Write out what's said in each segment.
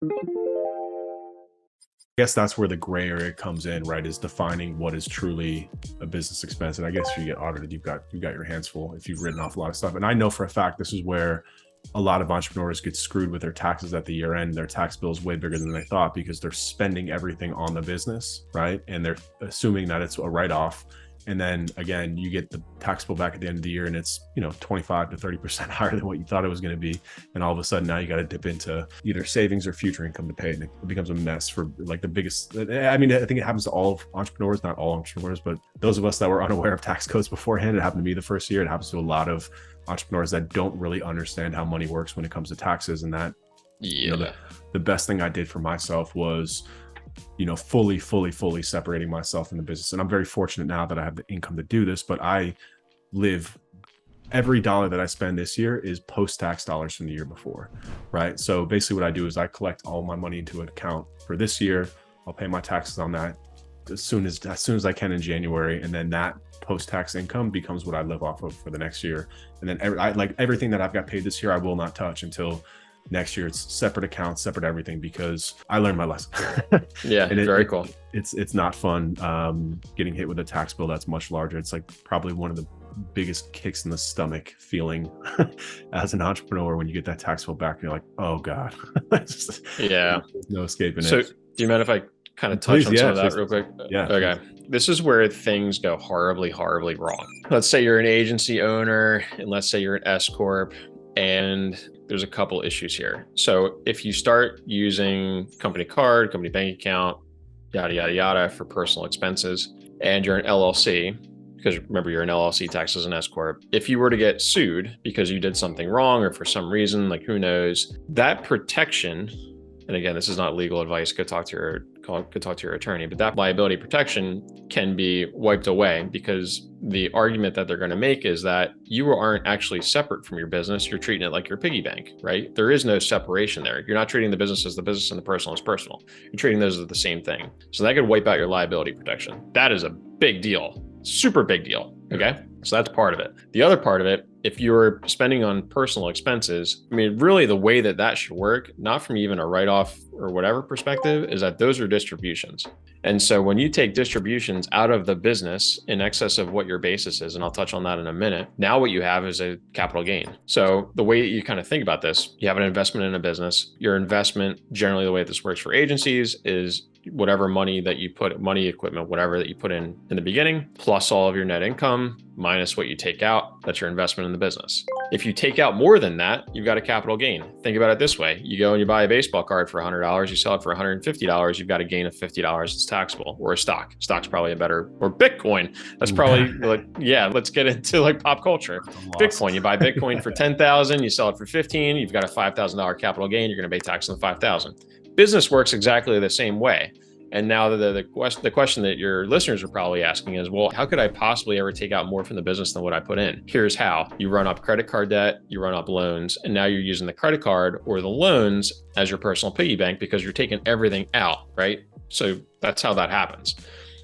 I guess that's where the gray area comes in, right? Is defining what is truly a business expense. And I guess if you get audited, you've got your hands full if you've written off a lot of stuff. And I know for a fact this is where a lot of entrepreneurs get screwed with their taxes at the year end. Their tax bill is way bigger than they thought because they're spending everything on the business, right? And they're assuming that it's a write-off. And then again, you get the tax bill back at the end of the year and it's, 25 to 30% higher than what you thought it was going to be. And all of a sudden now you got to dip into either savings or future income to pay. And it becomes a mess for like the biggest, I mean, I think it happens to all of entrepreneurs, not all entrepreneurs, but those of us that were unaware of tax codes beforehand. It happened to me the first year. It happens to a lot of entrepreneurs that don't really understand how money works when it comes to taxes. And that, the best thing I did for myself was fully separating myself in the business. And I'm very fortunate now that I have the income to do this, but every dollar that I spend this year is post-tax dollars from the year before, right? So basically what I do is I collect all my money into an account for this year. I'll pay my taxes on that as soon as I can in January. And then that post-tax income becomes what I live off of for the next year. And then everything that I've got paid this year, I will not touch until next year. It's separate accounts, separate everything, because I learned my lesson. Yeah, and very cool. It's not fun getting hit with a tax bill that's much larger. It's like probably one of the biggest kicks in the stomach feeling as an entrepreneur when you get that tax bill back and you're like, oh God. Yeah. There's no escaping it. So do you mind if I kind of touch on some of that real quick? Yeah. Okay. This is where things go horribly wrong. Let's say you're an agency owner and let's say you're an S Corp, and there's a couple issues here. So if you start using company card, company bank account, yada, yada, yada for personal expenses, and you're an LLC, because remember you're an LLC taxed as an S Corp. If you were to get sued because you did something wrong or for some reason, like who knows, that protection, and again, this is not legal advice, go talk to your attorney, but that liability protection can be wiped away because the argument that they're going to make is that you aren't actually separate from your business. You're treating it like your piggy bank, right? There is no separation there. You're not treating the business as the business and the personal as personal. You're treating those as the same thing. So that could wipe out your liability protection. That is a big deal, super big deal. Okay. So that's part of it. The other part of it, if you're spending on personal expenses, I mean, really the way that should work, not from even a write-off or whatever perspective, is that those are distributions. And so when you take distributions out of the business in excess of what your basis is, and I'll touch on that in a minute, now what you have is a capital gain. So the way you kind of think about this, you have an investment in a business. Your investment, generally the way this works for agencies, is whatever money that you put, money, equipment, whatever that you put in the beginning, plus all of your net income, minus what you take out, that's your investment in the business. If you take out more than that, you've got a capital gain. Think about it this way. You go and you buy a baseball card for $100, you sell it for $150, you've got a gain of $50. It's taxable. Or a stock. Stock's probably a better, or Bitcoin. That's probably, let's get into like pop culture. Bitcoin, you buy Bitcoin for 10,000, you sell it for 15, you've got a $5,000 capital gain, you're going to pay tax on the 5,000. Business works exactly the same way. And now the question that your listeners are probably asking is, well, how could I possibly ever take out more from the business than what I put in? Here's how. You run up credit card debt, you run up loans, and now you're using the credit card or the loans as your personal piggy bank because you're taking everything out, right? So that's how that happens.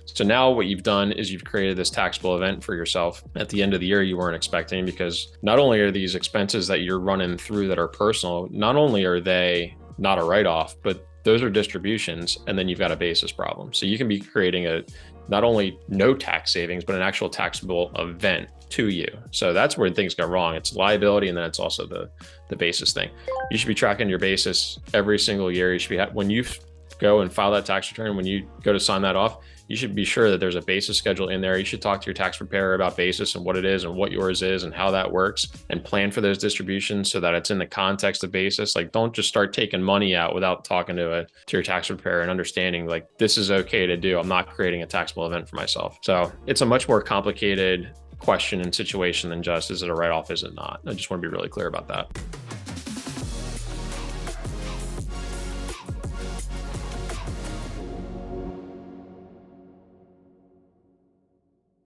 So now what you've done is you've created this taxable event for yourself at the end of the year you weren't expecting, because not only are these expenses that you're running through that are personal, not only are they not a write-off, but those are distributions, and then you've got a basis problem. So you can be creating a not only no tax savings, but an actual taxable event to you. So that's where things go wrong. It's liability, and then it's also the basis thing. You should be tracking your basis every single year. You should be, when you go and file that tax return, when you go to sign that off, you should be sure that there's a basis schedule in there. You should talk to your tax preparer about basis and what it is and what yours is and how that works, and plan for those distributions so that it's in the context of basis. Like, don't just start taking money out without talking to your tax preparer and understanding like this is okay to do. I'm not creating a taxable event for myself. So it's a much more complicated question and situation than just, is it a write-off, is it not? I just want to be really clear about that.